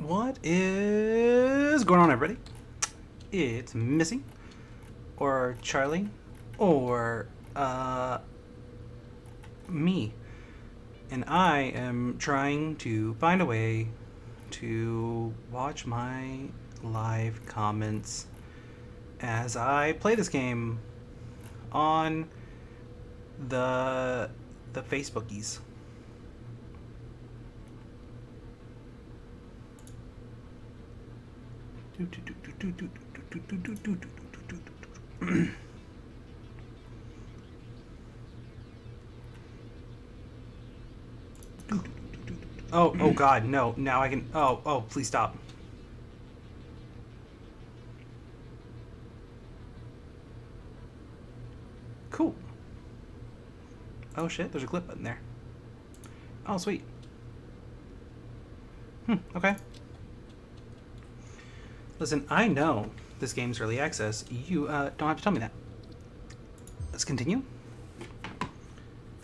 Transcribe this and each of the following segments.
What is going on, everybody? It's Missy, or Charlie, or me, and I am trying to find a way to watch my live comments as I play this game on the Facebookies. Oh God, no! Now I can. Oh, please stop. Cool. Oh shit, there's a clip button there. Oh sweet. Okay. Listen, I know this game's early access. You don't have to tell me that. Let's continue.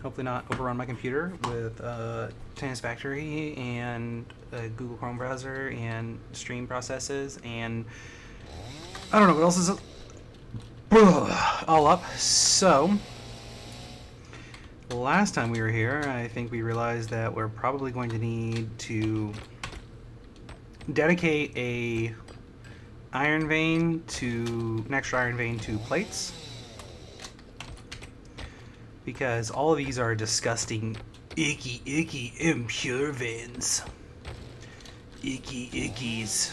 Hopefully not overrun my computer with Satisfactory and Google Chrome browser and stream processes and I don't know what else is all up. So last time we were here, I think we realized that we're probably going to need to dedicate an extra iron vein to plates. Because all of these are disgusting, icky, impure veins. Icky, ickies.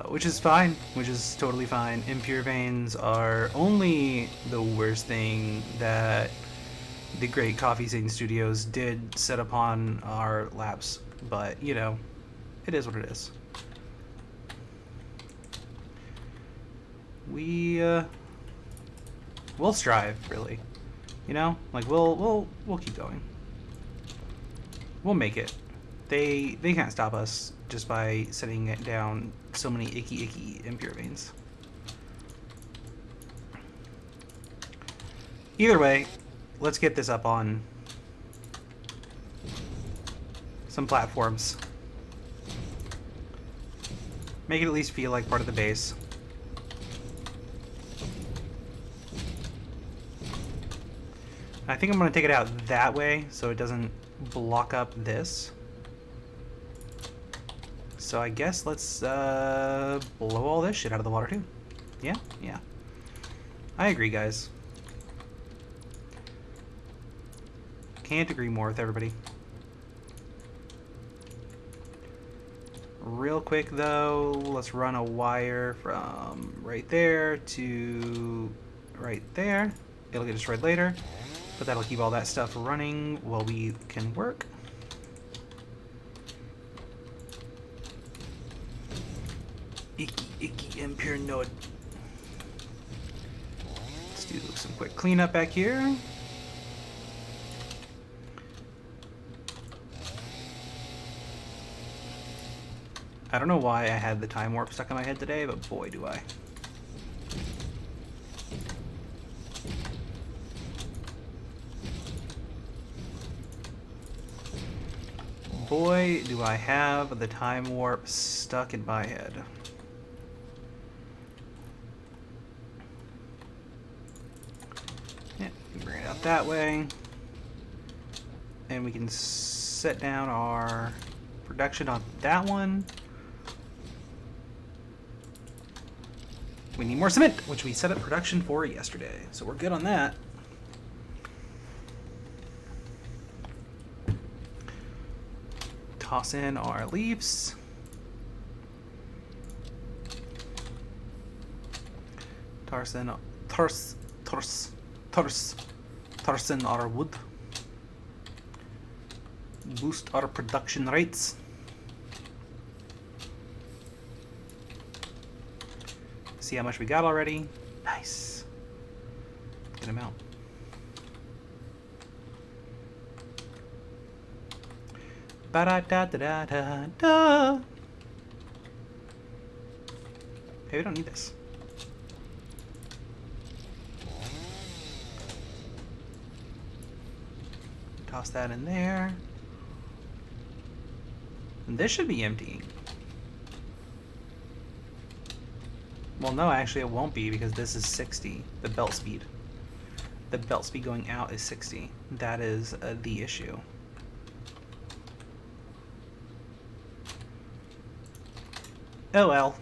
Which is fine, which is totally fine. Impure veins are only the worst thing that the great Coffee Stain Studios did set upon our laps. But, you know, it is what it is. We'll strive, really. You know, like we'll keep going. We'll make it. They can't stop us just by setting it down so many icky impure veins. Either way, let's get this up on some platforms. Make it at least feel like part of the base. I think I'm going to take it out that way so it doesn't block up this. So I guess let's blow all this shit out of the water too. Yeah? Yeah. I agree, guys. Can't agree more with everybody. Real quick though, let's run a wire from right there to right there. It'll get destroyed later. But that'll keep all that stuff running while we can work. Icky, impure node. Let's do some quick cleanup back here. I don't know why I had the time warp stuck in my head today, but boy do I. Boy, do I have the time warp stuck in my head. Yeah, we can bring it out that way. And we can set down our production on that one. We need more cement, which we set up production for yesterday. So we're good on that. Toss in our leaves. Toss in our wood. Boost our production rates. See how much we got already. Nice. Good amount. Ba-da-da-da-da-da. Hey, we don't need this. Toss that in there. This should be emptying. Well, no, actually it won't be because this is 60, the belt speed. The belt speed going out is 60. That is the issue. Oh well.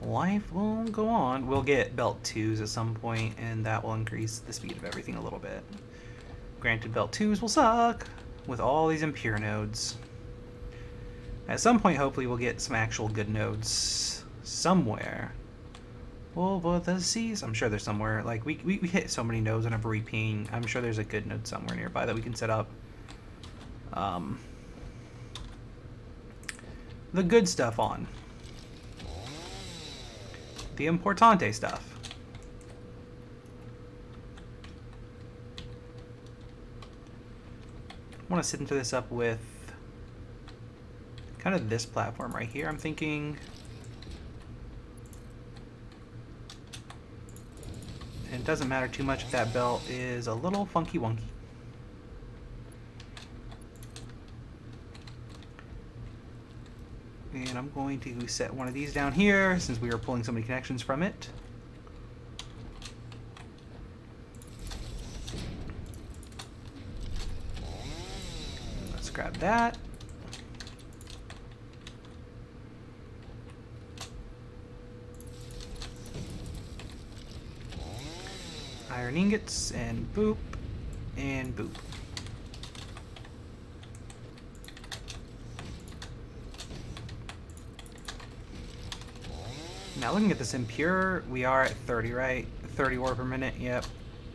Life will go on. We'll get belt 2s at some point, and that will increase the speed of everything a little bit. Granted, belt 2s will suck with all these impure nodes. At some point, hopefully, we'll get some actual good nodes somewhere. Over the seas. I'm sure there's somewhere. Like, we hit so many nodes whenever we ping. I'm sure there's a good node somewhere nearby that we can set up. The good stuff on. The importante stuff. I want to sit into this up with kind of this platform right here. I'm thinking, and it doesn't matter too much if that belt is a little funky wonky. And I'm going to set one of these down here since we were pulling so many connections from it. Let's grab that. Iron ingots, and boop, and boop. Now looking at this impure, we are at 30, right? 30 ore per minute, yep.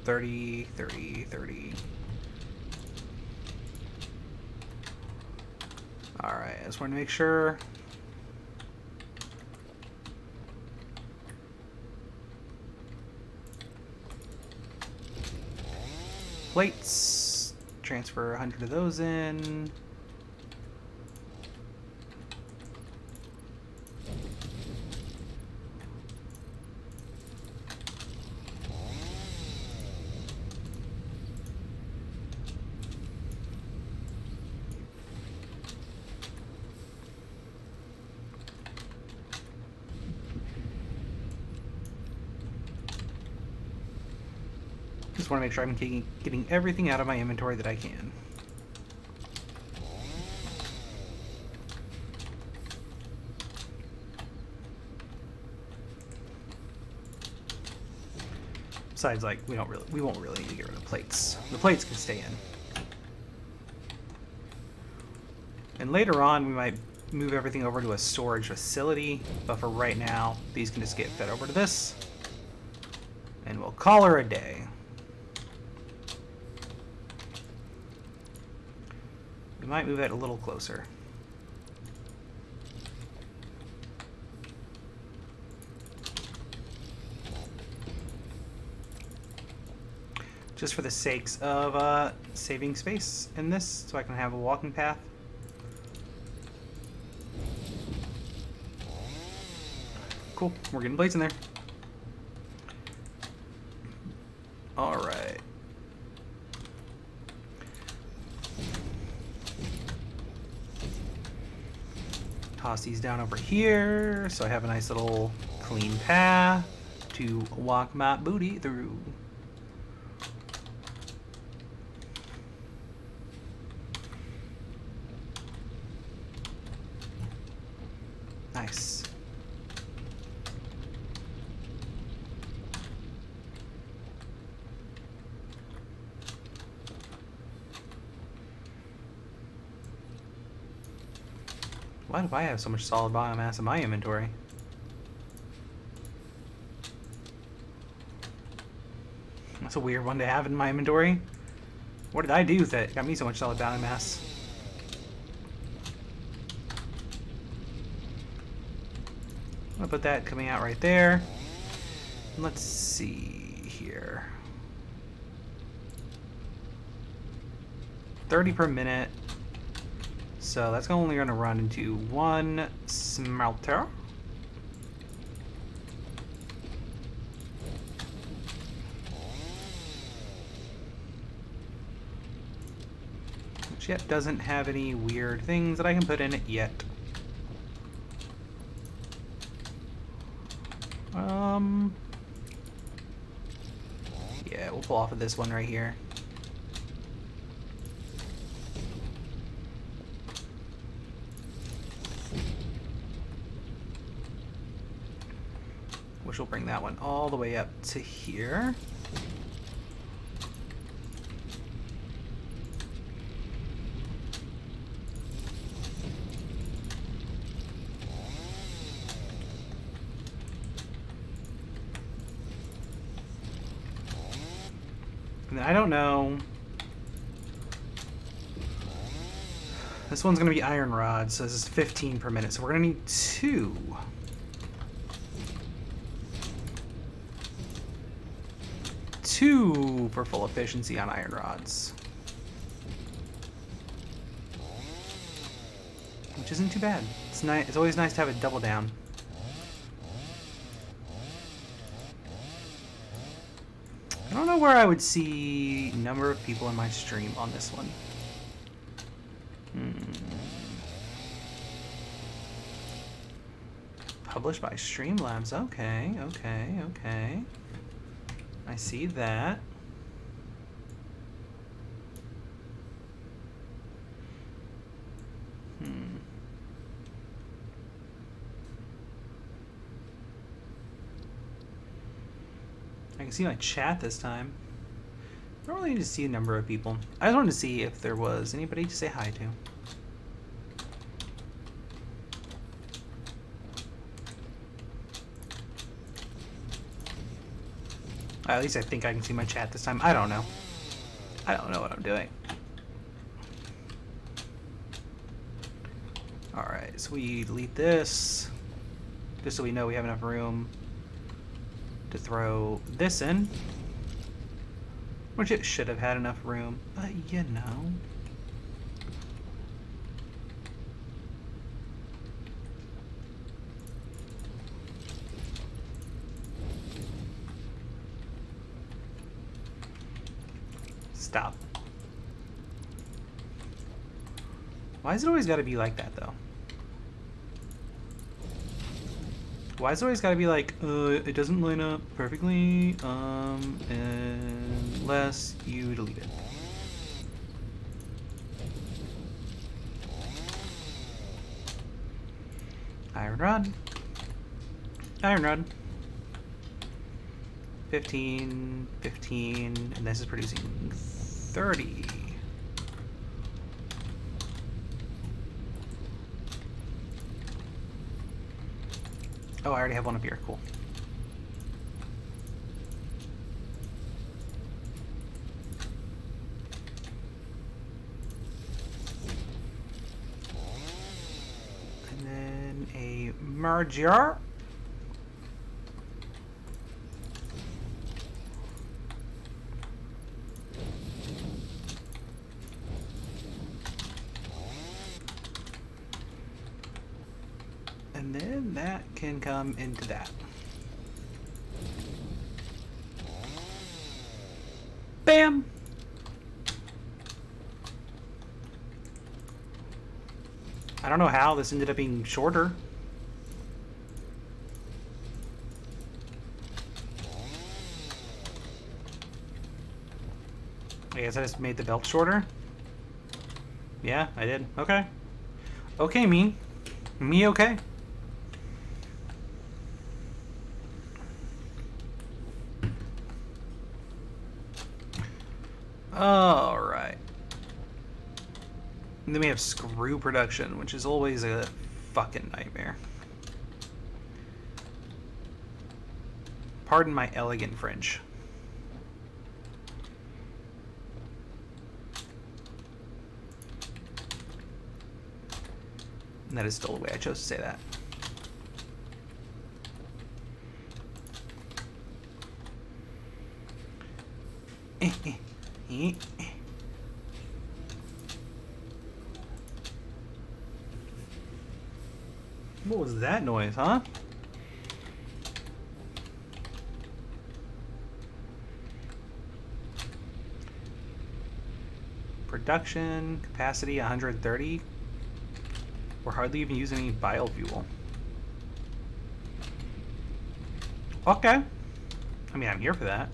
30, 30, 30. Alright, I just want to make sure. Plates. Transfer 100 of those in. Just want to make sure I'm getting everything out of my inventory that I can. Besides, like, we won't really need to get rid of plates. The plates can stay in. And later on, we might move everything over to a storage facility, but for right now, these can just get fed over to this, and we'll call her a day. We might move it a little closer. Just for the sakes of saving space in this, so I can have a walking path. Cool, we're getting plates in there. Alright. Toss these down over here, so I have a nice little clean path to walk my booty through. Nice. Why do I have so much solid biomass in my inventory? That's a weird one to have in my inventory. What did I do that got me so much solid biomass? I'm gonna put that coming out right there. Let's see here. 30 per minute. So that's only going to run into one smelter. Which yet doesn't have any weird things that I can put in it yet. Yeah, we'll pull off of this one right here. Which will bring that one all the way up to here. And then I don't know. This one's going to be iron rods, so this is 15 per minute. So we're going to need 2. For full efficiency on iron rods. Which isn't too bad. It's nice. It's always nice to have a double down. I don't know where I would see number of people in my stream on this one. Published by Streamlabs. Okay, okay, okay. I see that. I can see my chat this time. I don't really need to see a number of people. I just wanted to see if there was anybody to say hi to. At least I think I can see my chat this time. I don't know. I don't know what I'm doing. Alright, so we delete this. Just so we know we have enough room to throw this in. Which it should have had enough room, but you know. Stop. Why has it always got to be like that, though? Why has it always got to be like, it doesn't line up perfectly, unless you delete it. Iron rod. Iron rod. 15, 15, and this is producing 30. Oh, I already have one up here. Cool. And then a merger. And then that can come into that. Bam! I don't know how this ended up being shorter. I guess I just made the belt shorter. Yeah, I did. Okay. Okay, me. Me okay. All right. And then we have screw production, which is always a fucking nightmare. Pardon my elegant French. And that is still the way I chose to say that. What was that noise, huh? production, capacity 130. We're hardly even using any biofuel. Okay. I mean, I'm here for that.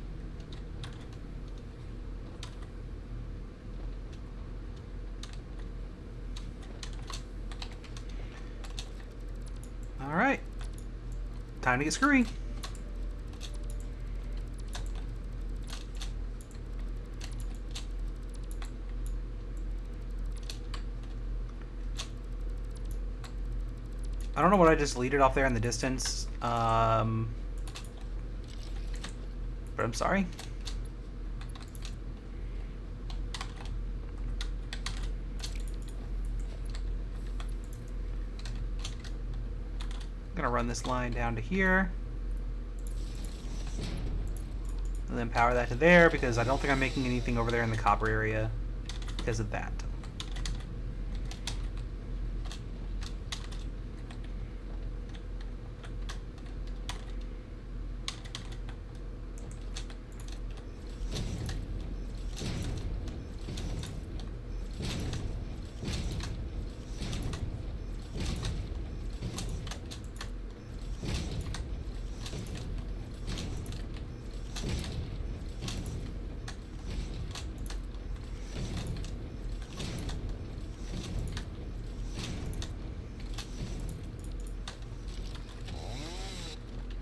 Alright. Time to get screwy. I don't know what I just deleted off there in the distance, but I'm sorry. I'm gonna run this line down to here, and then power that to there, because I don't think I'm making anything over there in the copper area because of that.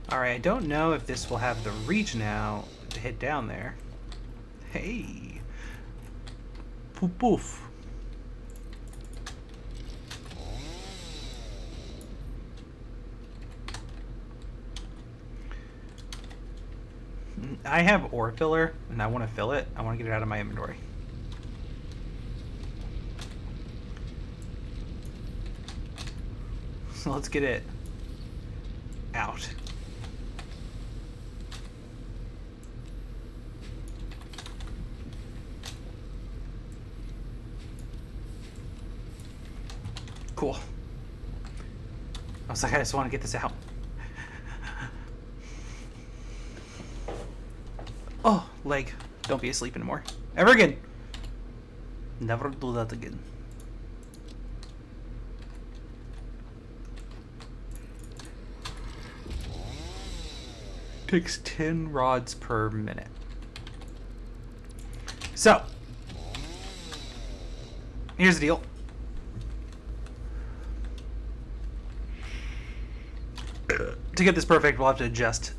Alright, I don't know if this will have the reach now to hit down there. Hey! Poof poof. I have ore filler, and I want to fill it. I want to get it out of my inventory. So let's get it out. Cool. I was like, I just want to get this out. Oh, leg. Don't be asleep anymore. Ever again. Never do that again. Takes 10 rods per minute. So, here's the deal. To get this perfect, we'll have to adjust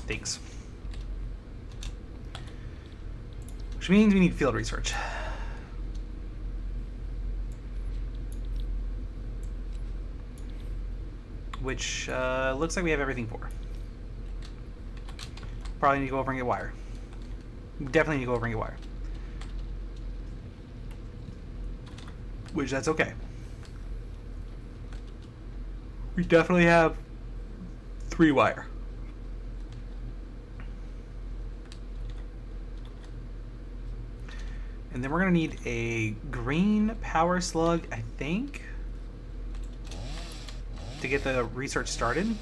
things. Which means we need field research. Which looks like we have everything for. Probably need to go over and get wire. Definitely need to go over and get wire. Which, that's okay. We definitely have 3 wire. And then we're going to need a green power slug, I think, to get the research started.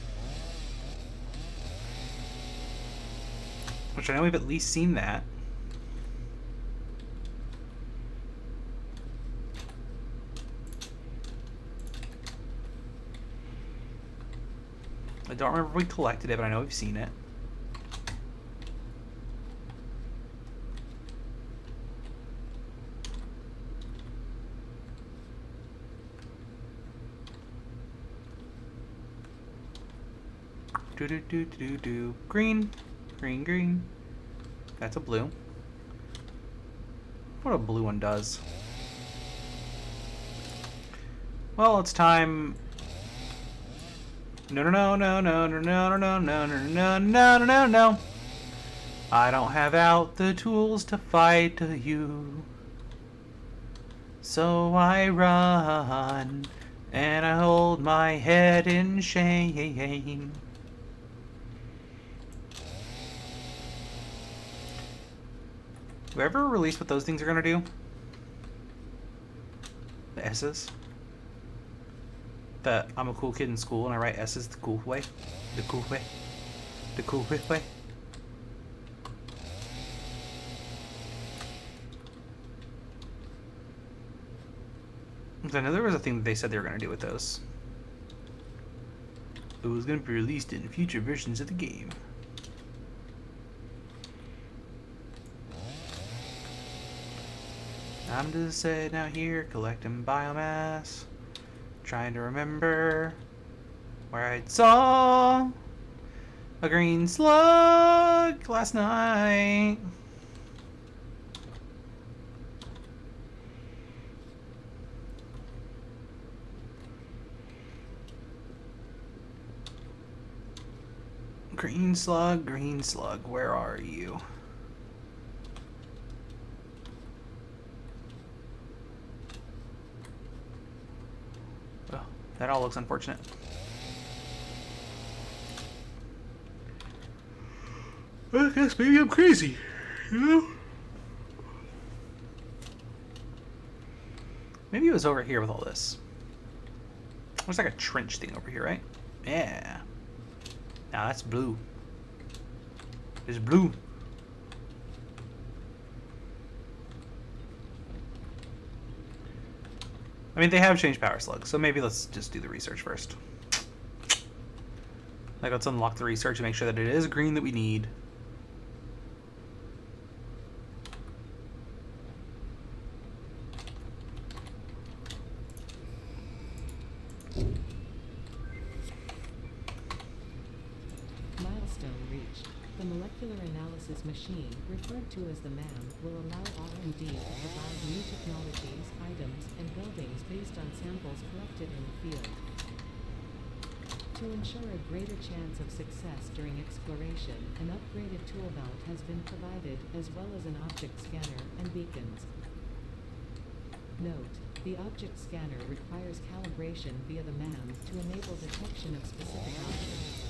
Which I know we've at least seen that. I don't remember if we collected it, but I know we've seen it. Do do do do do. Green, green, green. That's a blue. What a blue one does. Well, it's time. No no no no no no no no no no no no no no no. I don't have out the tools to fight you. So I run and I hold my head in shame. Do I ever release what those things are gonna do? The S's? That I'm a cool kid in school and I write S's the cool way? The cool way? The cool way? I know there was a thing that they said they were going to do with those. It was going to be released in future versions of the game. I'm just sitting out here collecting biomass, trying to remember where I saw a green slug last night. Green slug, where are you? Oh, that all looks unfortunate. I guess maybe I'm crazy, you know? Maybe it was over here with all this. There's like a trench thing over here, right? Yeah. Now that's blue. It's blue. I mean, they have changed power slugs, so maybe let's just do the research first. Like, let's unlock the research and make sure that it is green that we need. Milestone reached. The molecular analysis machine, referred to as the MAM, will allow R&D to provide new technologies, items, and buildings based on samples collected in the field. To ensure a greater chance of success during exploration, an upgraded tool belt has been provided, as well as an object scanner and beacons. Note: the object scanner requires calibration via the MAM to enable detection of specific objects.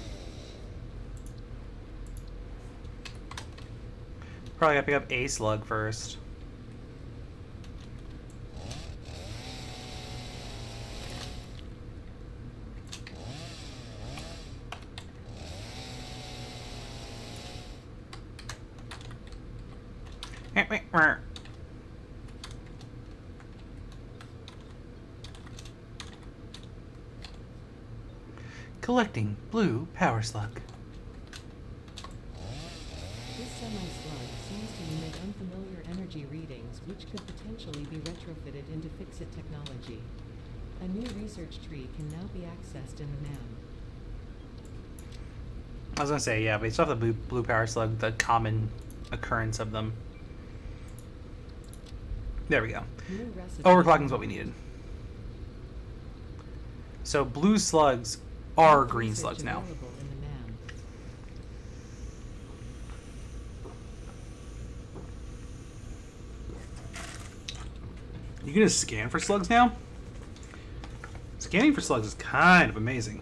Probably gotta pick up a slug first. Collecting blue power slug. This semi-slug seems to emit unfamiliar energy readings which could potentially be retrofitted into fix-it technology. A new research tree can now be accessed in the MAM. I was gonna say, yeah, based off the blue power slug, the common occurrence of them. There we go. Overclocking is what we needed. So blue slugs are green slugs now. You can just scan for slugs now? Scanning for slugs is kind of amazing.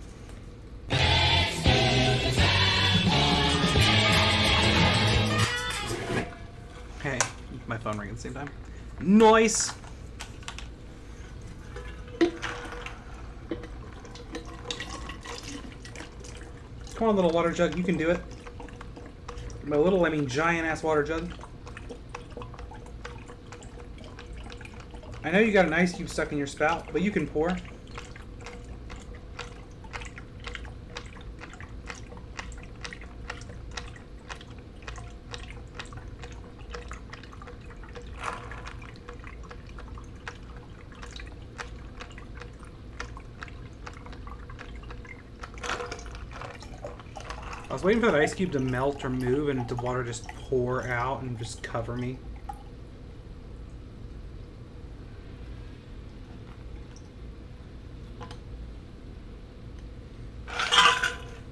Hey, my phone ring at the same time. Nice! Come on, little water jug, you can do it. My little, I mean giant-ass water jug. I know you got an ice cube stuck in your spout, but you can pour. I was waiting for that ice cube to melt or move and the water just pour out and just cover me.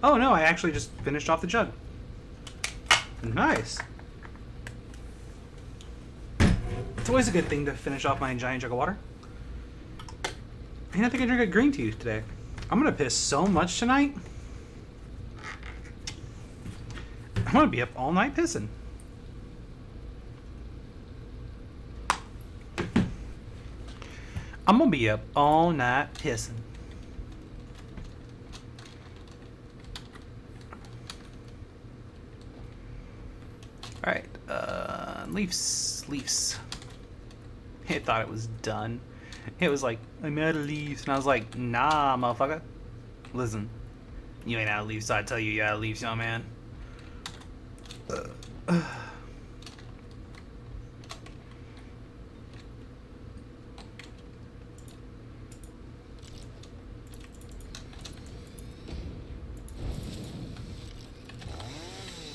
Oh no, I actually just finished off the jug. Nice. It's always a good thing to finish off my giant jug of water. Man, I think I drink a green tea today. I'm gonna piss so much tonight. I'm gonna be up all night pissing. I'm gonna be up all night pissing. Alright, Leafs. It thought it was done. It was like, I'm out of leaves. And I was like, nah, motherfucker. Listen, you ain't out of leaves, so I tell you, you out of leaves, young man.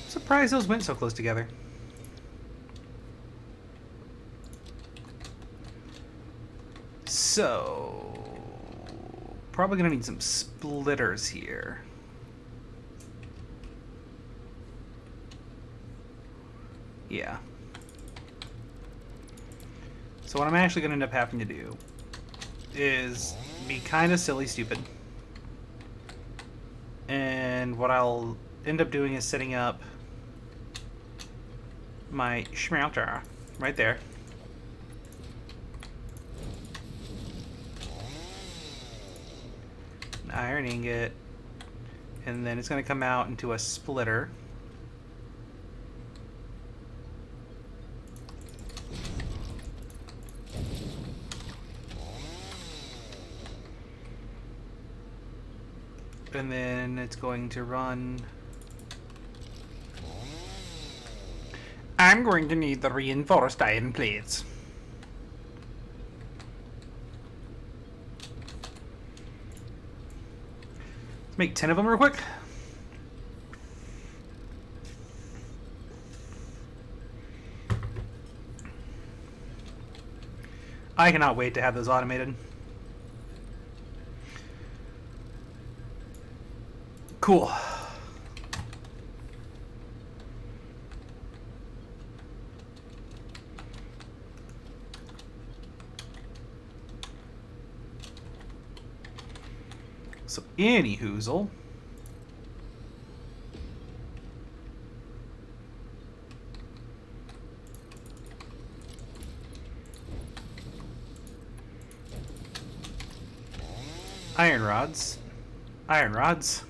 Surprised those went so close together. So, probably gonna need some splitters here. Yeah. So what I'm actually gonna end up having to do is be kind of silly stupid. And what I'll end up doing is setting up my smelter right there. An iron ingot. And then it's going to come out into a splitter. And then it's going to run. I'm going to need the reinforced iron plates. Let's make 10 of them real quick. I cannot wait to have those automated. Cool. So, anyhoozle. Iron rods. Iron rods.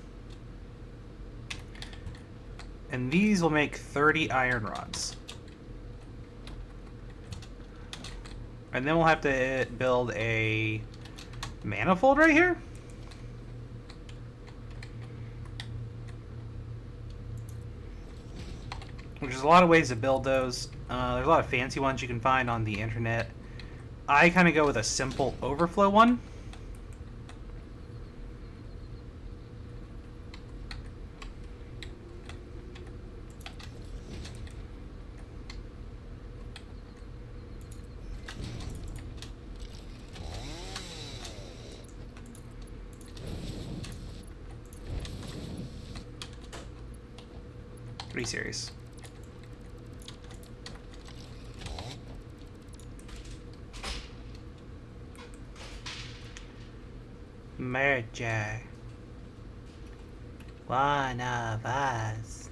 And these will make 30 iron rods. And then we'll have to build a manifold right here. Which is a lot of ways to build those. There's a lot of fancy ones you can find on the internet. I kind of go with a simple overflow one. Are you serious? Merger. One of us.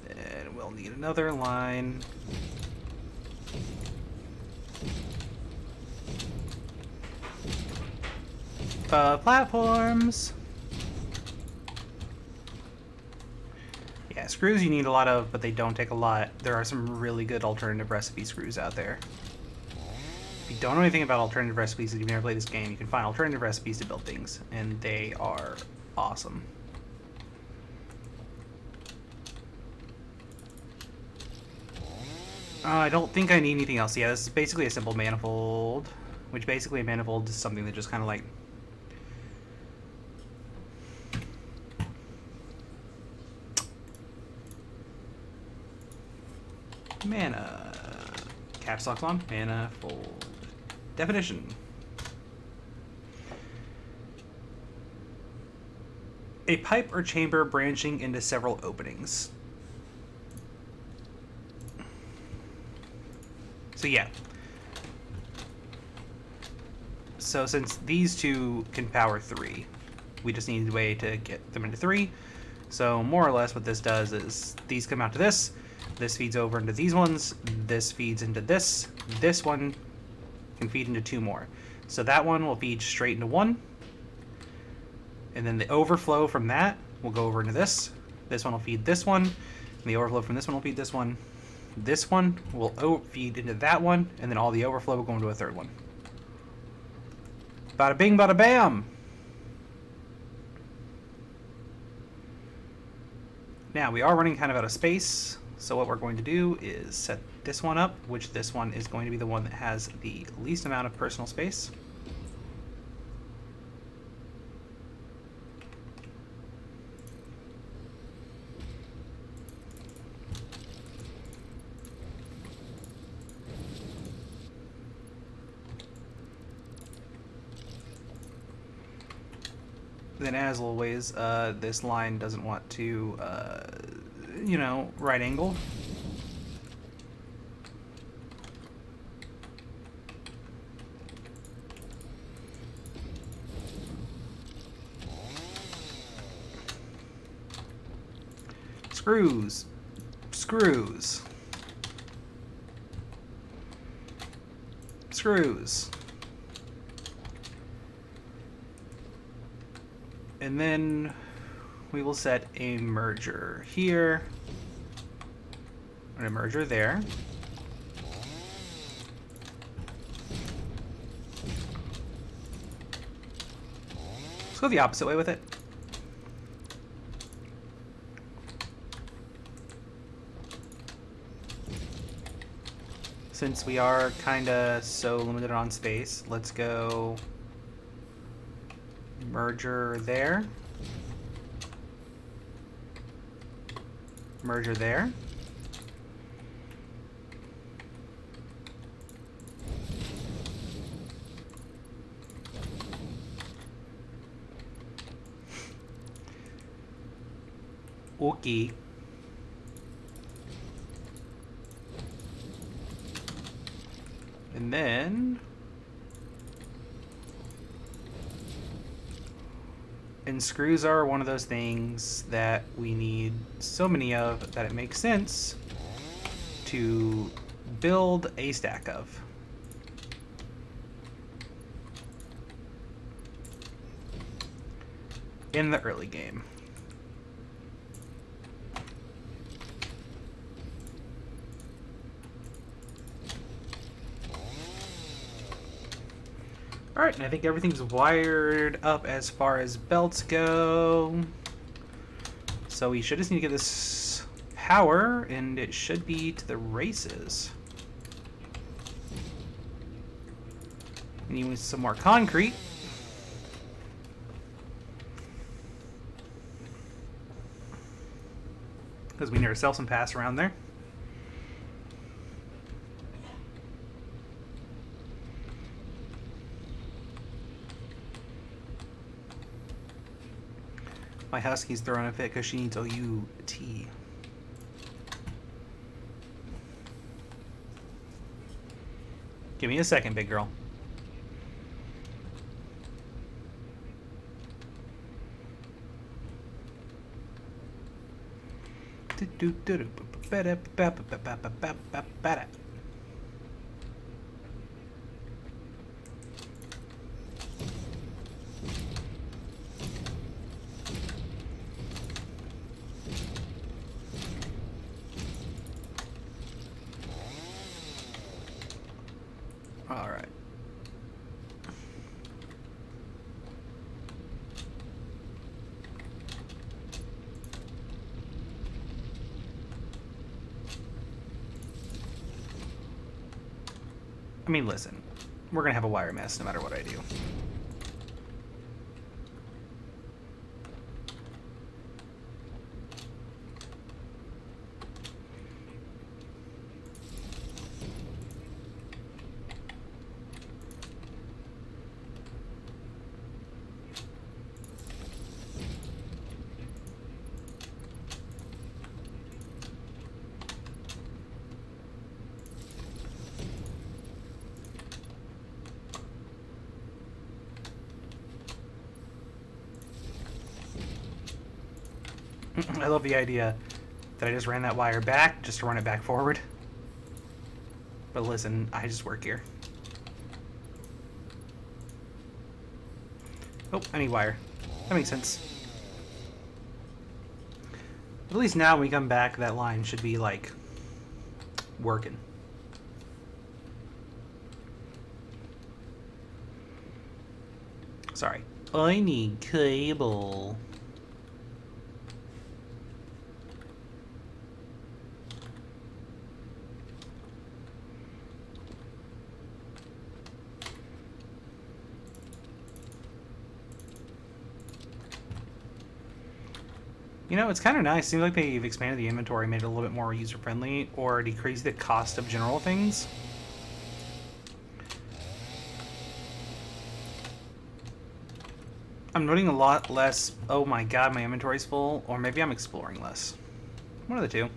And we'll need another line. Platforms. Yeah, screws you need a lot of, but they don't take a lot. There are some really good alternative recipe screws out there. If you don't know anything about alternative recipes and you've never played this game, you can find alternative recipes to build things, and they are awesome. I don't think I need anything else. Yeah, this is basically a simple manifold, which basically a manifold is something that just kind of like mana. Caps lock on. Manifold. Definition. A pipe or chamber branching into several openings. So yeah. So since these two can power 3, we just need a way to get them into 3. So more or less what this does is these come out to this. This feeds over into these ones. This feeds into this. This one can feed into 2 more. So that one will feed straight into 1. And then the overflow from that will go over into this. This one will feed this one. And the overflow from this one will feed this one. This one will feed into that one. And then all the overflow will go into a 3rd one. Bada bing, bada bam! Now, we are running kind of out of space. So what we're going to do is set this one up, which this one is going to be the one that has the least amount of personal space. Then as always, this line doesn't want to, you know, right angle. Screws. Screws. Screws. And then we will set a merger here and a merger there. Let's go the opposite way with it. Since we are kinda so limited on space, let's go merger there. Merger there. Okay. And then and screws are one of those things that we need so many of that it makes sense to build a stack of. In the early game. Alright, and I think everything's wired up as far as belts go. So we should just need to get this power, and it should be to the races. We need some more concrete. Because we need ourselves some pass around there. My husky's throwing a fit because she needs OUT. Give me a second, big girl. All right. I mean, listen, we're gonna have a wire mess no matter what I do. I love the idea that I just ran that wire back just to run it back forward. But listen, I just work here. Oh, I need wire. That makes sense. At least now when we come back, that line should be, like, working. Sorry. I need cable. You know, it's kind of nice. Seems like they've expanded the inventory, made it a little bit more user-friendly, or decreased the cost of general things. I'm noting a lot less, oh my god, my inventory's full, or maybe I'm exploring less. One of the two.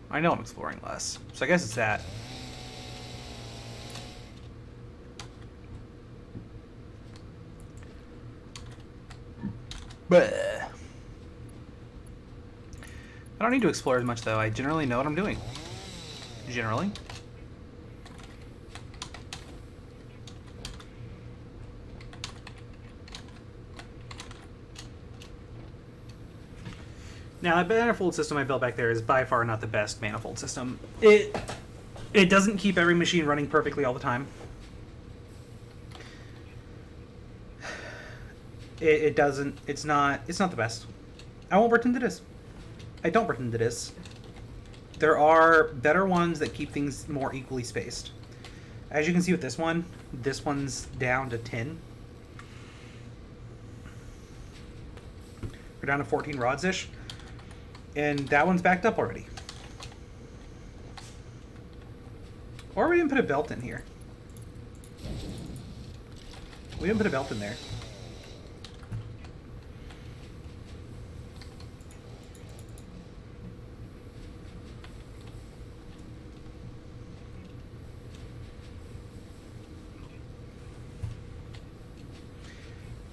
I know I'm exploring less, so I guess it's that. Bleh. I don't need to explore as much, though. I generally know what I'm doing. Generally. Now, the manifold system I built back there is by far not the best manifold system. It doesn't keep every machine running perfectly all the time. It doesn't. It's not the best. I won't pretend it is. I don't pretend it is. There are better ones that keep things more equally spaced. As you can see with this one's down to 10. We're down to 14 rods-ish. And that one's backed up already. Or we didn't put a belt in here. We didn't put a belt in there.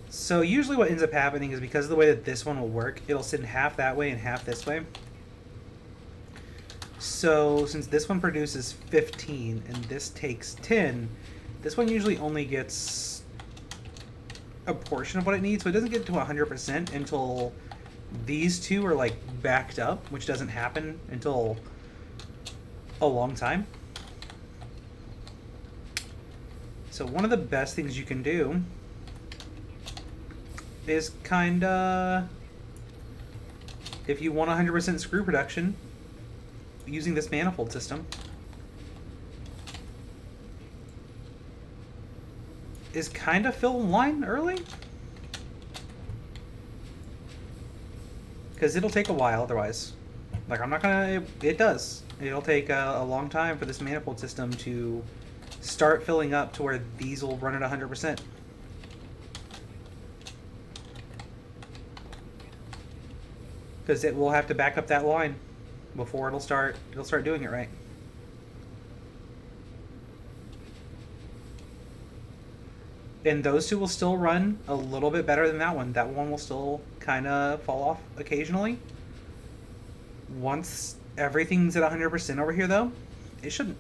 So usually what ends up happening is because of the way that this one will work, it'll sit in half that way and half this way. So since this one produces 15 and this takes 10, this one usually only gets a portion of what it needs, so it doesn't get to 100% until these two are like backed up, which doesn't happen until a long time. So one of the best things you can do is kinda, if you want 100% screw production using this manifold system, is kinda fill line early. Because it'll take a while otherwise. Like, I'm not gonna, it does. It'll take a long time for this manifold system to start filling up to where these will run at 100%. Because it will have to back up that line before it'll start doing it right. And those two will still run a little bit better than that one. That one will still kind of fall off occasionally. Once everything's at 100% over here, though, it shouldn't.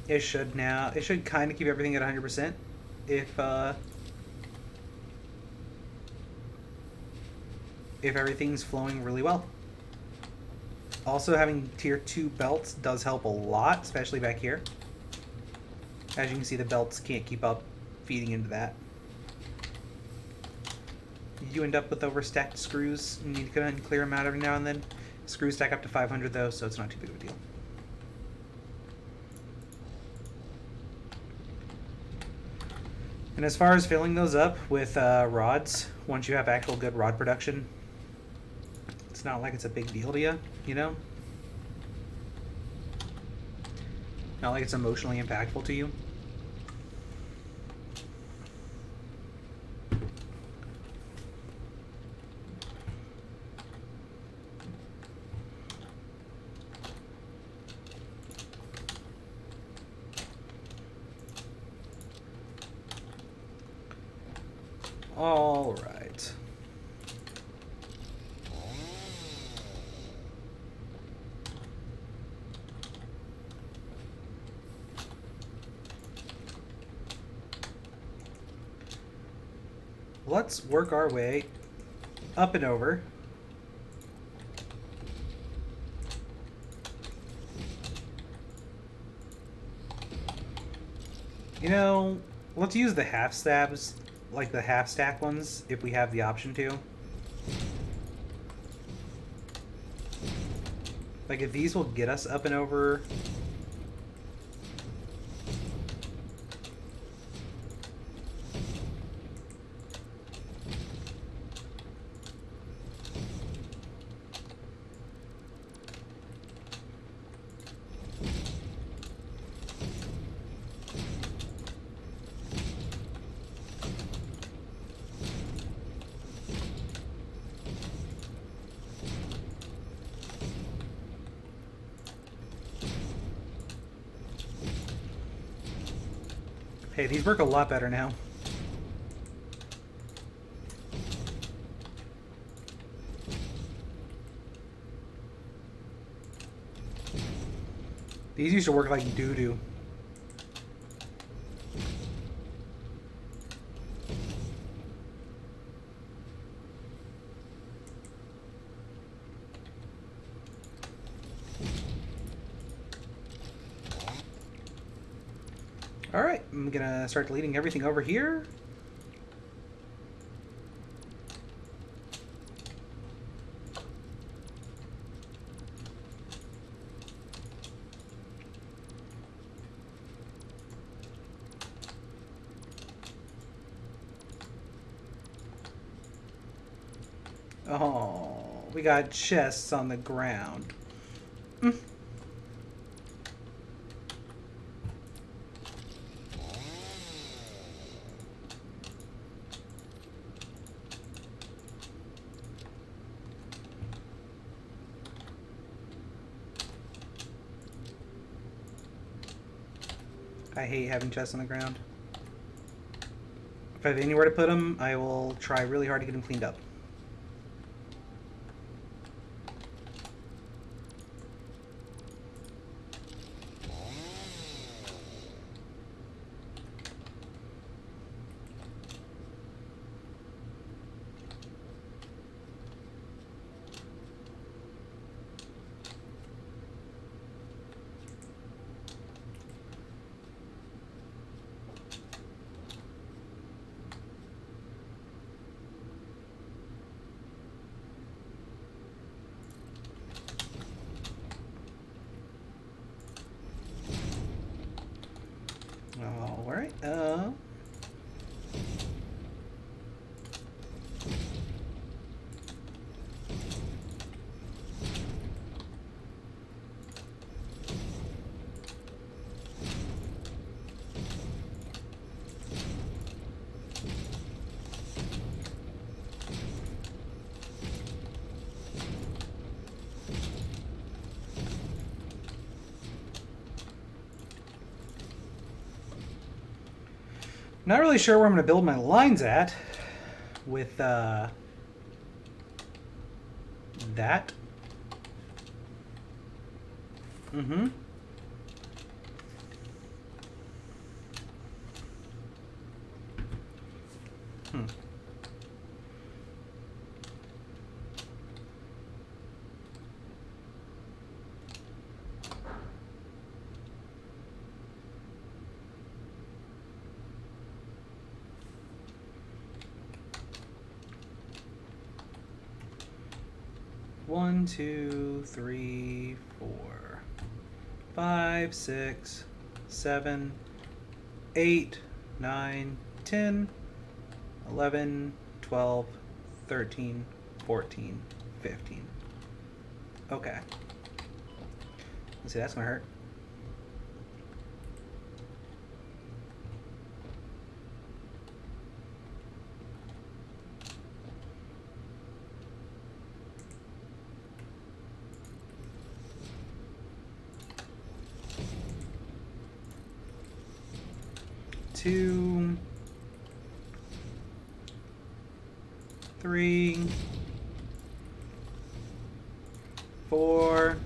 It should now. It should kind of keep everything at 100% if everything's flowing really well. Also, having tier 2 belts does help a lot, especially back here. As you can see, the belts can't keep up feeding into that. You end up with overstacked screws. You need to go ahead and clear them out every now and then. Screws stack up to 500 though, so it's not too big of a deal. And as far as filling those up with rods, once you have actual good rod production, it's not like it's a big deal to you, you know? Not like it's emotionally impactful to you. All right. Let's work our way up and over. You know, let's use the half stabs, like the half stack ones, if we have the option to. Like, if these will get us up and over. Hey, these work a lot better now. These used to work like doo-doo. Alright, I'm gonna start deleting everything over here. Oh, we got chests on the ground. I hate having chests on the ground. If I have anywhere to put them, I will try really hard to get them cleaned up. Alright, 'Not really sure where I'm going to build my lines at with that. Mm-hmm. Hmm. One, two, three, 4, 5, 6, 7, 8, 9, 10, 11, 12, 13, 14, 15. Okay. Let's see, that's gonna hurt. Two. 3, 4,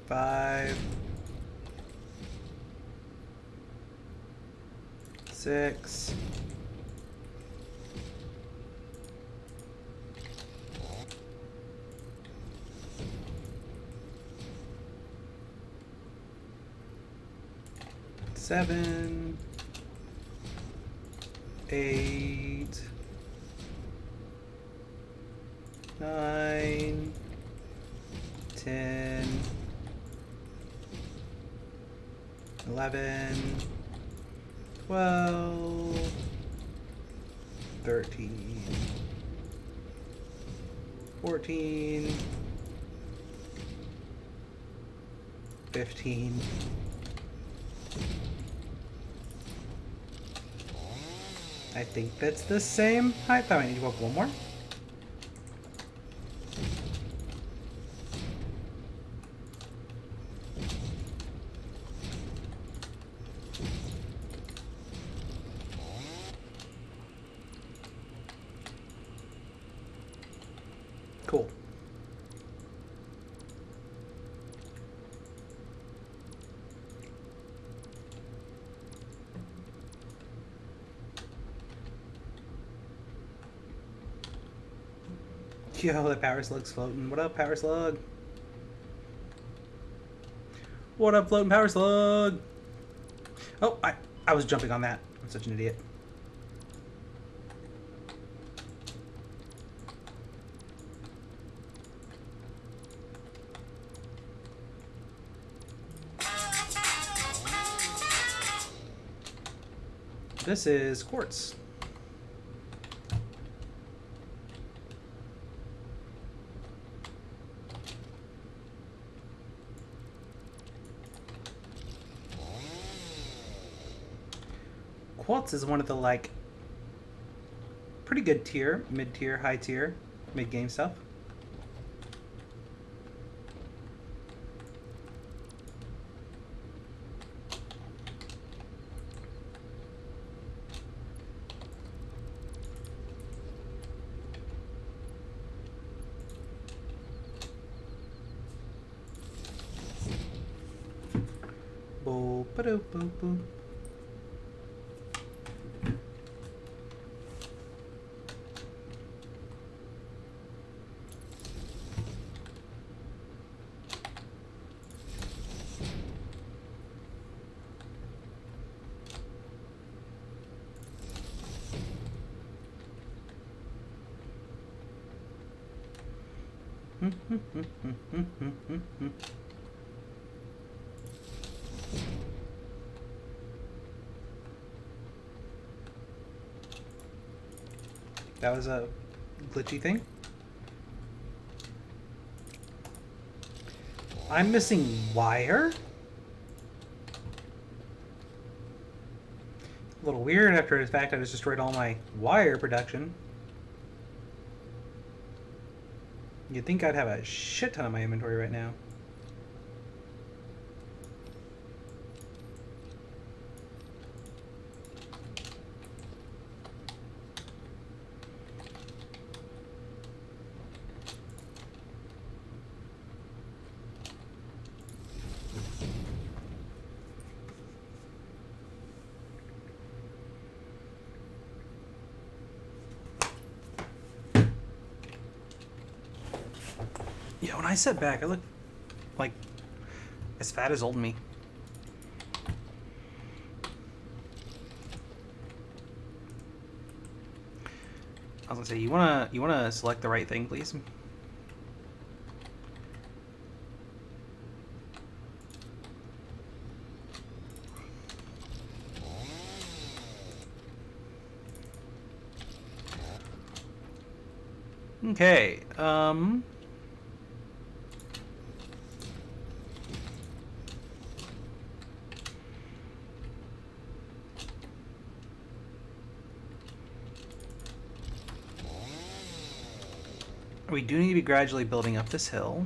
5, 6, 7, 8, 9, 10, 11, 12, 13, 14, 15. I think that's the same height. I need to go up one more. Cool. Yo, the power slug's floating. What up, power slug? What up, floating power slug? Oh, I was jumping on that. I'm such an idiot. This is quartz. Quartz is one of the, like, pretty good tier, mid-tier, high-tier, mid-game stuff. Boop, ba-doop, boop, boop. That was a glitchy thing. I'm missing wire? A little weird after the fact I just destroyed all my wire production. You'd think I'd have a shit ton of my inventory right now. Yeah, when I sit back, I look like as fat as old me. I was gonna say, you wanna select the right thing, please? Okay, we do need to be gradually building up this hill.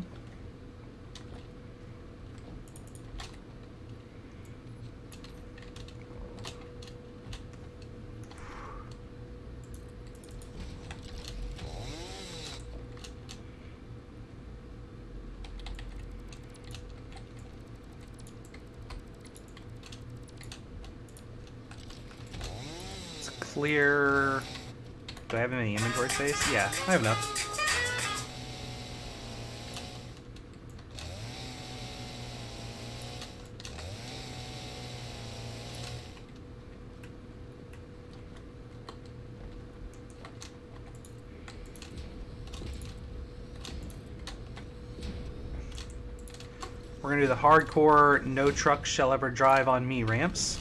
clear... Do I have any inventory space? Yeah, I have enough. We're gonna do the hardcore no truck shall ever drive on me ramps.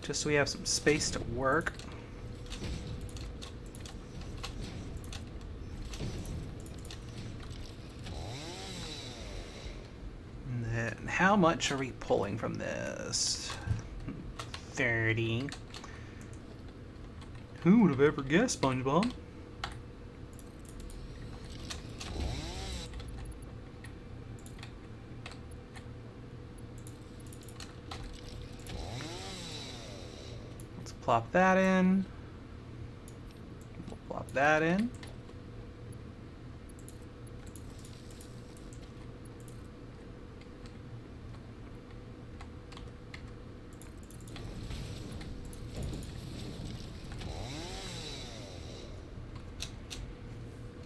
Just so we have some space to work. And then how much are we pulling from this? 30. Who would have ever guessed, SpongeBob? Let's plop that in. We'll plop that in.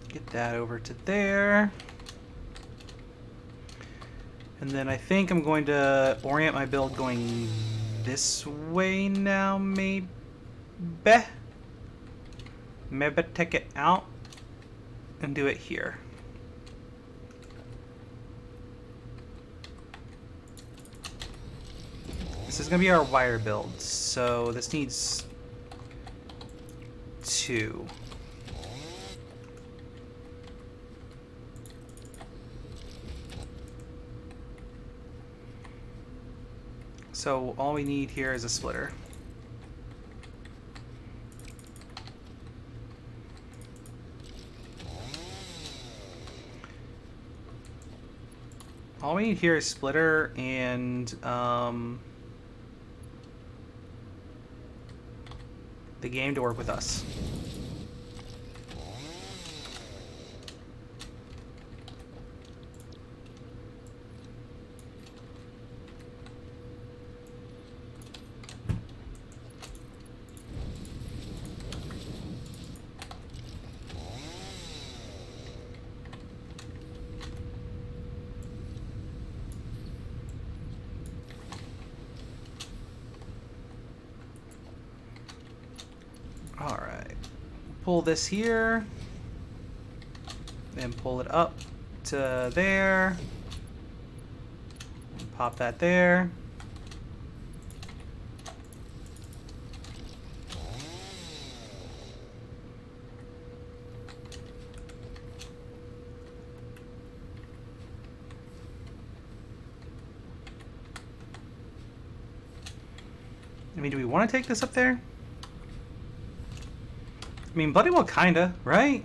Get that over to there. And then I think I'm going to orient my build going this way now, maybe? Maybe take it out and do it here. This is going to be our wire build, so this needs 2. So all we need here is a splitter. All we need here is splitter and the game to work with us. Alright, pull this here, then pull it up to there, pop that there. I mean, do we want to take this up there? I mean, bloody well, kinda, right?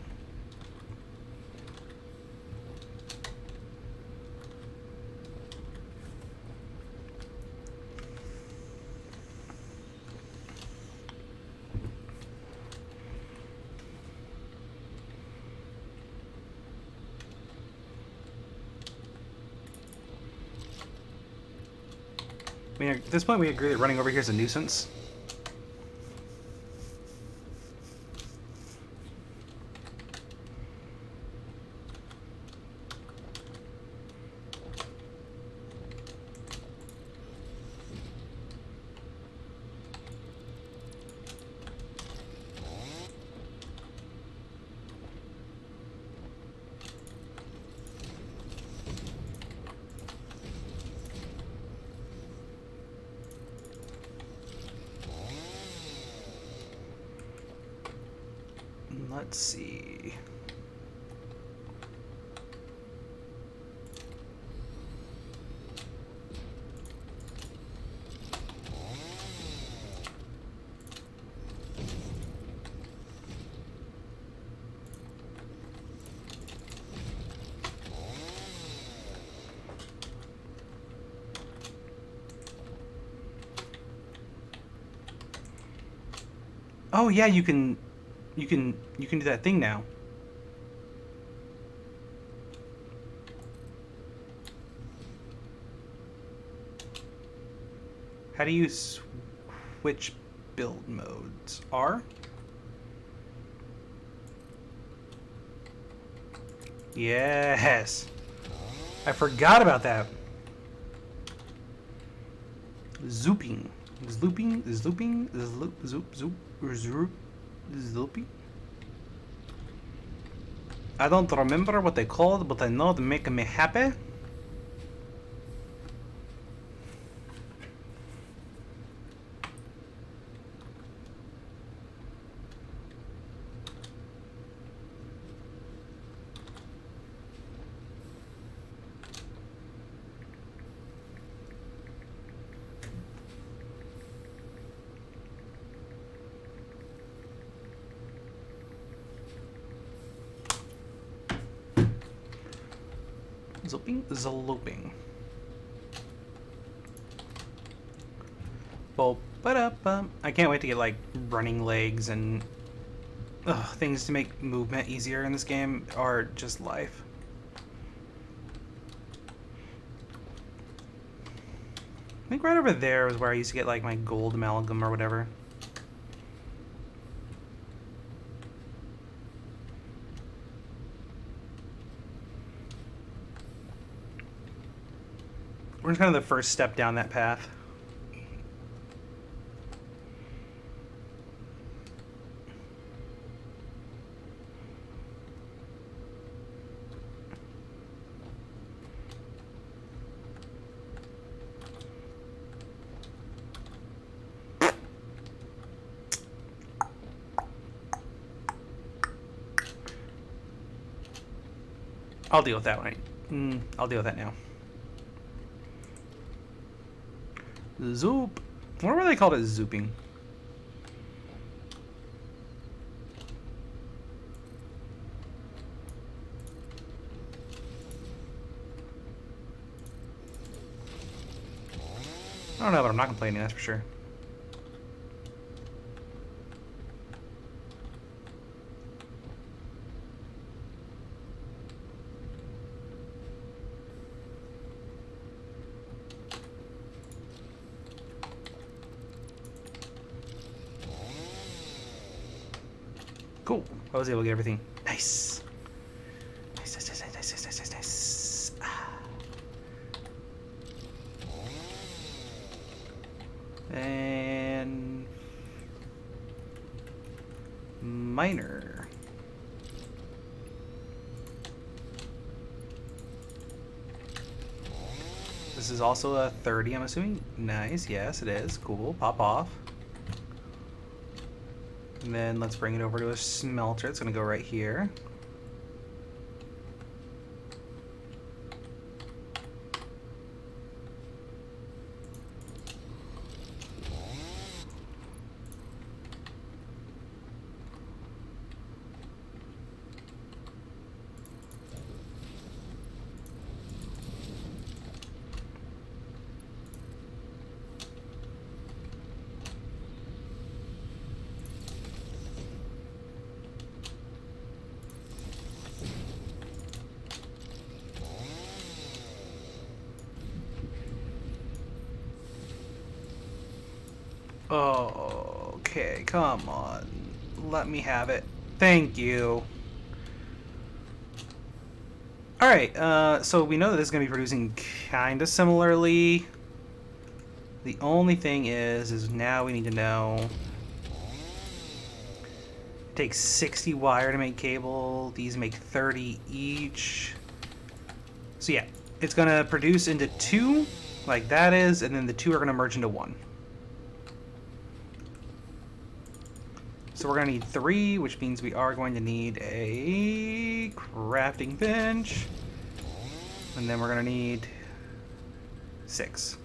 I mean, at this point, we agree that running over here is a nuisance. Let's see. Oh yeah, you can do that thing now. How do you switch build modes? R? Yes. I forgot about that. Zooping. Zooping? Zooping? Zooping? I don't remember what they called, but I know they make me happy. Zooping? Zalooping. I can't wait to get like running legs and things to make movement easier in this game, or just life. I think right over there is where I used to get like my gold amalgam or whatever. We're just kind of the first step down that path. I'll deal with that one. I'll deal with that now. Zoop. I wonder why they called it zooping. I don't know, but I'm not complaining, that's for sure. Cool. I was able to get everything. Nice. Nice, nice, nice, nice, nice, nice, nice. And miner. This is also a 30, I'm assuming. Nice, yes, it is. Cool. Pop off. And then let's bring it over to a smelter. It's going to go right here. Okay, come on. Let me have it. Thank you. Alright, so we know that this is going to be producing kind of similarly. The only thing is now we need to know... It takes 60 wire to make cable. These make 30 each. So yeah, it's going to produce into 2, like that is, and then the 2 are going to merge into 1. So we're going to need 3, which means we are going to need a crafting bench. And then we're going to need 6.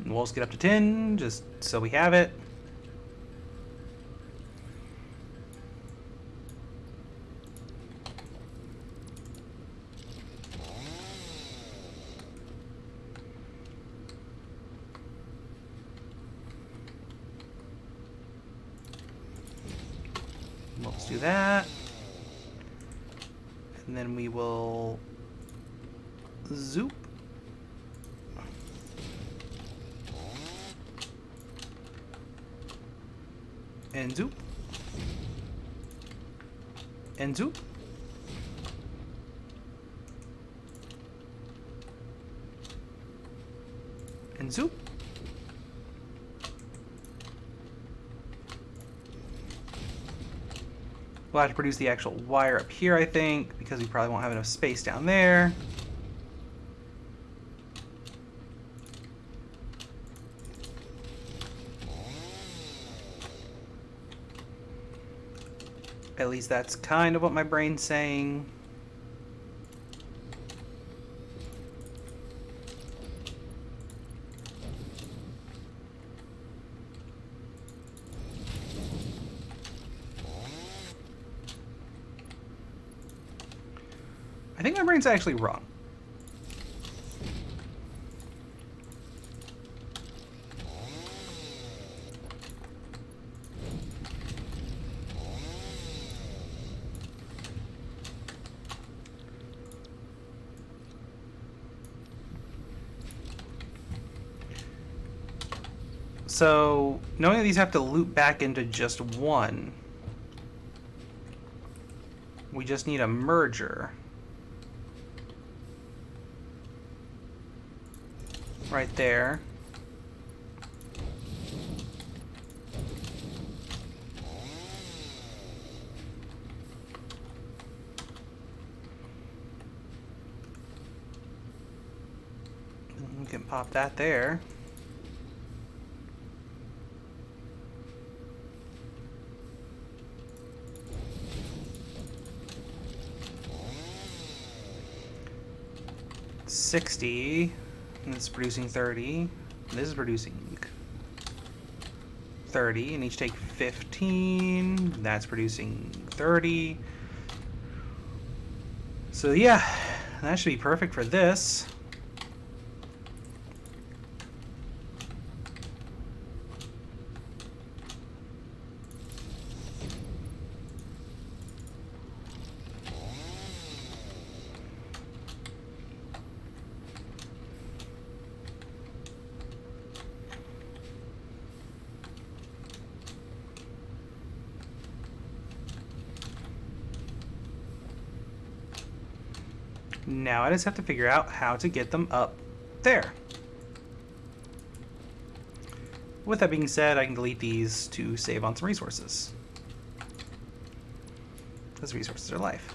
And we'll just get up to 10, just so we have it. Let's do that. And then we will zoop And zoop. And zoop. And zoop. We'll have to produce the actual wire up here, I think, because we probably won't have enough space down there. At least that's kind of what my brain's saying. I think my brain's actually wrong. So, knowing that these have to loop back into just one, we just need a merger. Right there. We can pop that there. $60. And it's producing 30. This is producing 30, and each take 15. That's producing 30. So yeah, that should be perfect for this. Now I just have to figure out how to get them up there. With that being said, I can delete these to save on some resources. Because resources are life.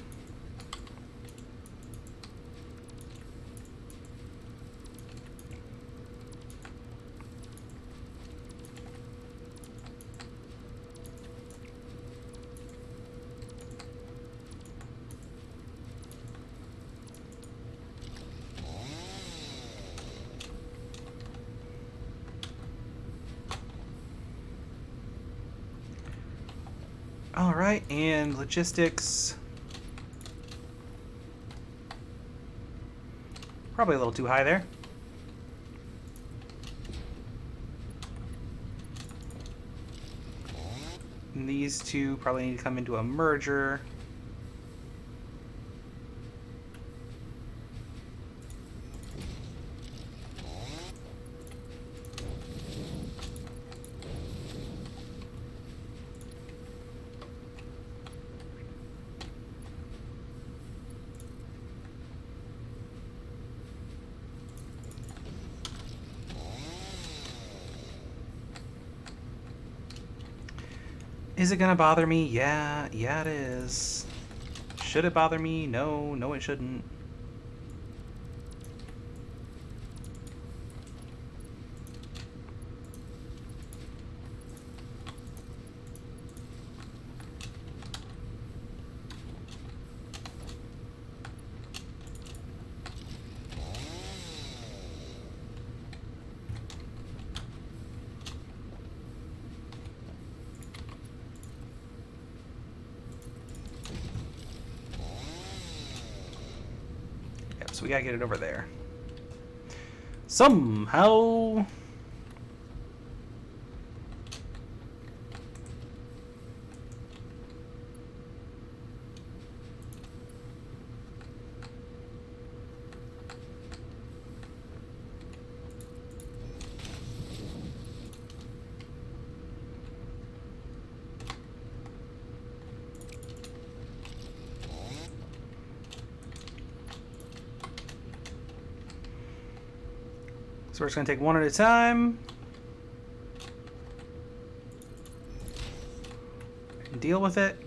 All right, and logistics. Probably a little too high there. And these two probably need to come into a merger. Is it gonna bother me? Yeah, it is. Should it bother me? No, it shouldn't. So we gotta get it over there. Somehow. So we're just going to take one at a time. And deal with it.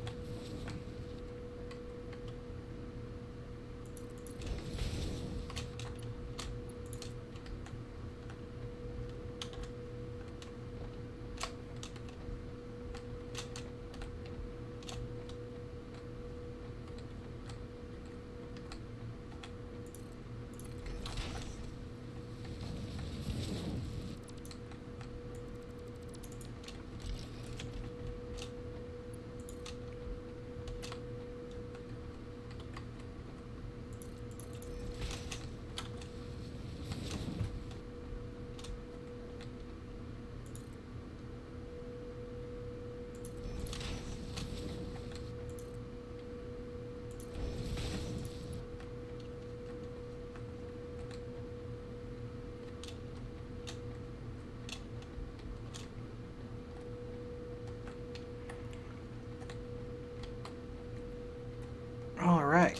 All right.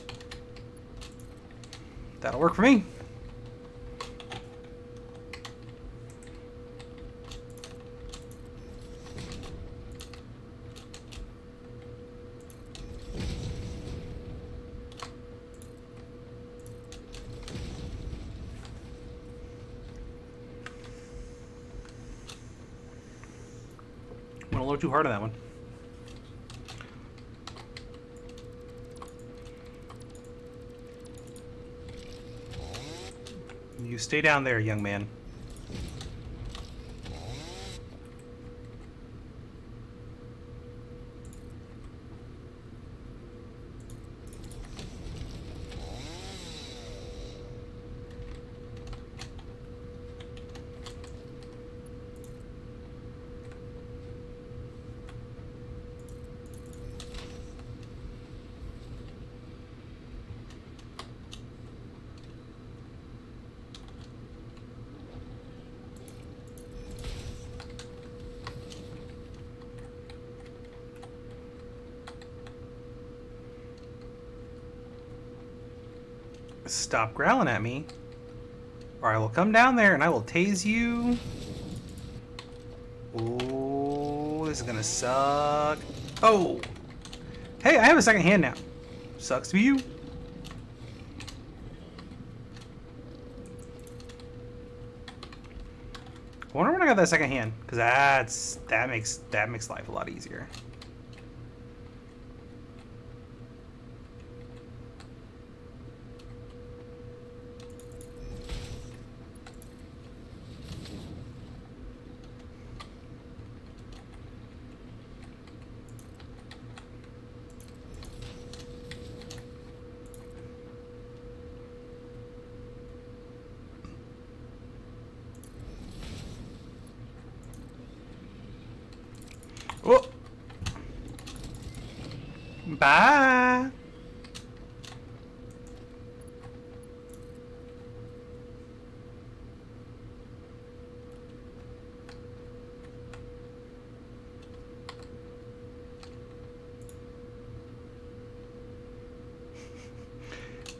That'll work for me. Went a little too hard on that one. You stay down there, young man. Stop growling at me, or I will come down there and I will tase you. Ooh, this is gonna suck. Oh! Hey, I have a second hand now. Sucks to be you. I wonder when I got that second hand, because that makes life a lot easier. Oh! Bye!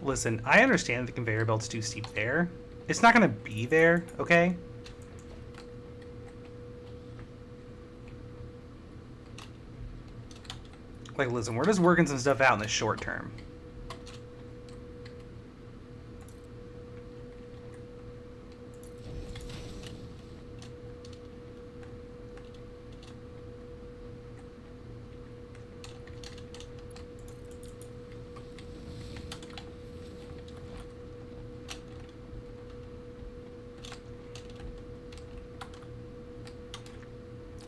Listen, I understand the conveyor belt's too steep there. It's not gonna be there, okay? Like, listen, we're just working some stuff out in the short term.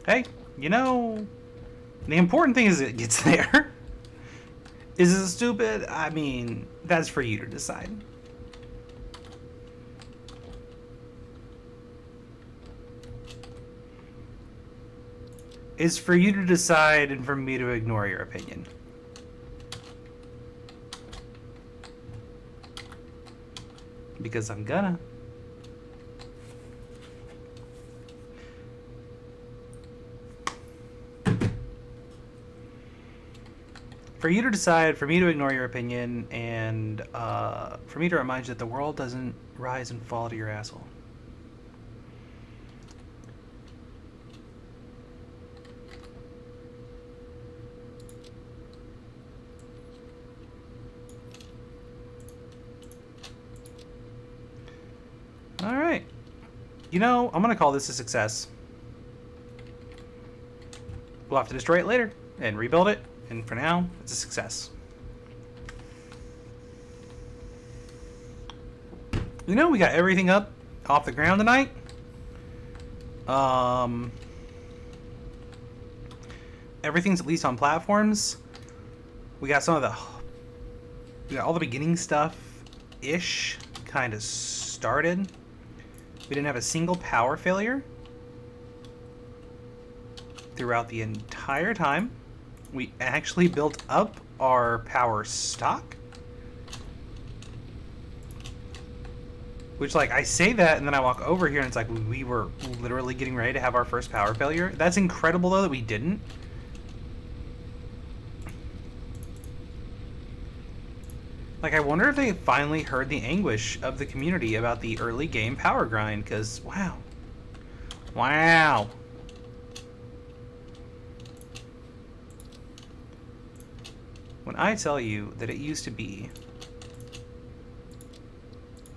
Hey, you know, the important thing is it gets there. Is it stupid? I mean, that's for you to decide. It's for you to decide and for me to ignore your opinion. Because I'm gonna. For you to decide, for me to ignore your opinion, and for me to remind you that the world doesn't rise and fall to your asshole. Alright. You know, I'm gonna call this a success. We'll have to destroy it later and rebuild it, and for now, it's a success. You know, we got everything up off the ground tonight. Everything's at least on platforms. We got we got all the beginning stuff-ish kind of started. We didn't have a single power failure throughout the entire time. We actually built up our power stock. Which, like, I say that and then I walk over here and it's like we were literally getting ready to have our first power failure. That's incredible, though, that we didn't. Like, I wonder if they finally heard the anguish of the community about the early game power grind, because, wow. Wow. When I tell you that it used to be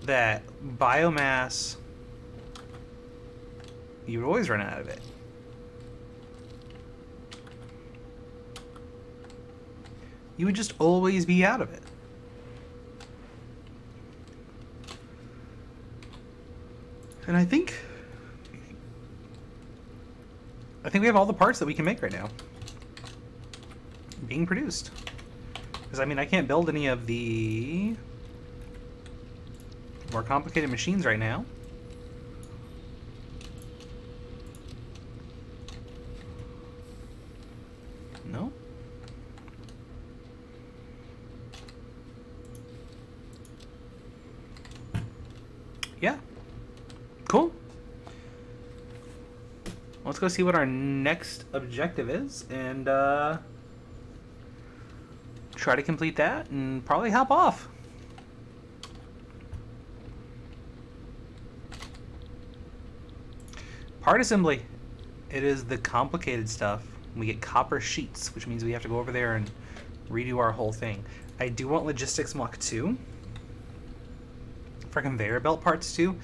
that biomass, you would always run out of it. You would just always be out of it. And I think we have all the parts that we can make right now being produced. Because, I mean, I can't build any of the more complicated machines right now. No? Yeah. Cool. Let's go see what our next objective is and try to complete that and probably hop off. Part assembly. It is the complicated stuff. We get copper sheets, which means we have to go over there and redo our whole thing. I do want logistics Mach 2 for conveyor belt parts too,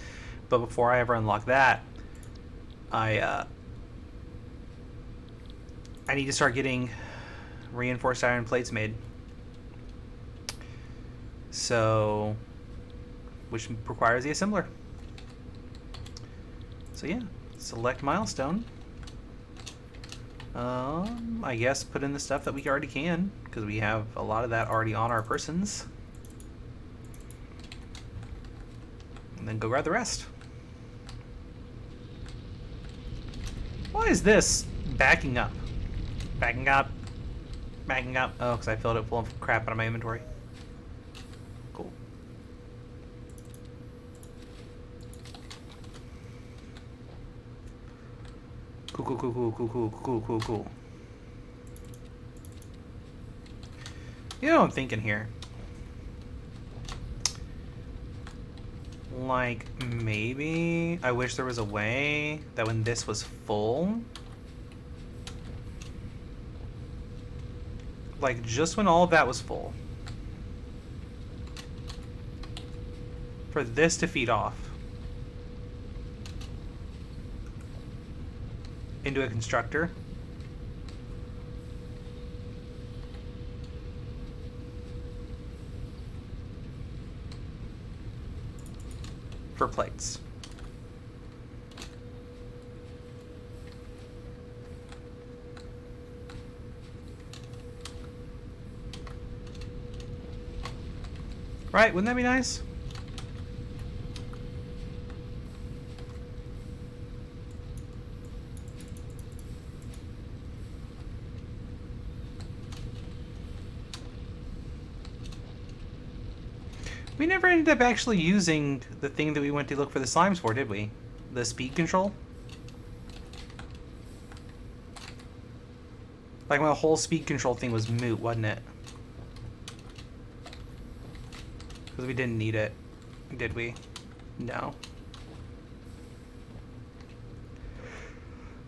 but before I ever unlock that, I need to start getting reinforced iron plates made. So, which requires the assembler. So yeah, select milestone. I guess put in the stuff that we already can, because we have a lot of that already on our persons. And then go grab the rest. Why is this backing up? Backing up. Backing up. Oh, because I filled it full of crap out of my inventory. Cool. Cool, cool, cool, cool, cool, cool, cool, cool, cool. You know what I'm thinking here? Like, maybe I wish there was a way that when this was full, like just when all of that was full, for this to feed off into a constructor. For plates. Right, wouldn't that be nice? We never ended up actually using the thing that we went to look for the slimes for, did we? The speed control? Like, my whole speed control thing was moot, wasn't it? Because we didn't need it, did we? No.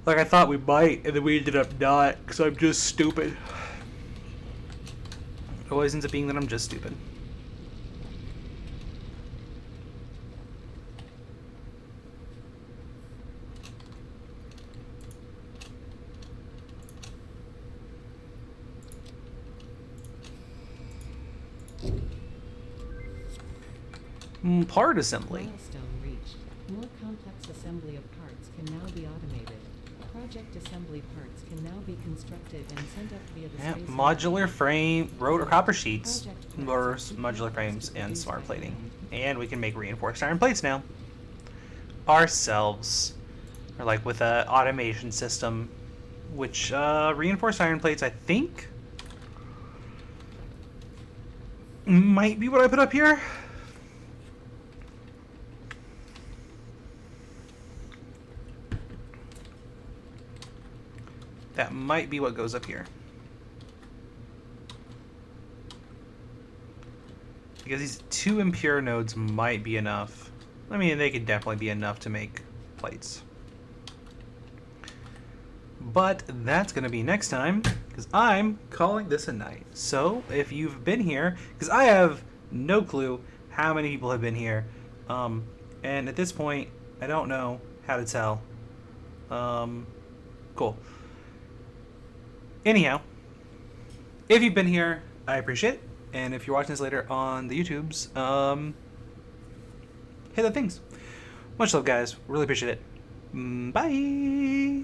Like, I thought we might, and then we ended up not, because I'm just stupid. It always ends up being that I'm just stupid. Part assembly. Milestone reached. More complex assembly of parts can now be automated. Project assembly parts can now be constructed and sent up via the Yeah, space modular frame, rotor copper sheets, Project or parts are modular frames, and produced smart by plating. hand. And we can make reinforced iron plates now. Ourselves. Or like with a automation system, which reinforced iron plates, I think, might be what I put up here. That might be what goes up here. Because these 2 impure nodes might be enough. I mean, they could definitely be enough to make plates. But that's going to be next time, because I'm calling this a night. So if you've been here, because I have no clue how many people have been here, and at this point, I don't know how to tell. Cool. Anyhow, if you've been here, I appreciate it. And if you're watching this later on the YouTubes, hit the things. Much love, guys. Really appreciate it. Bye.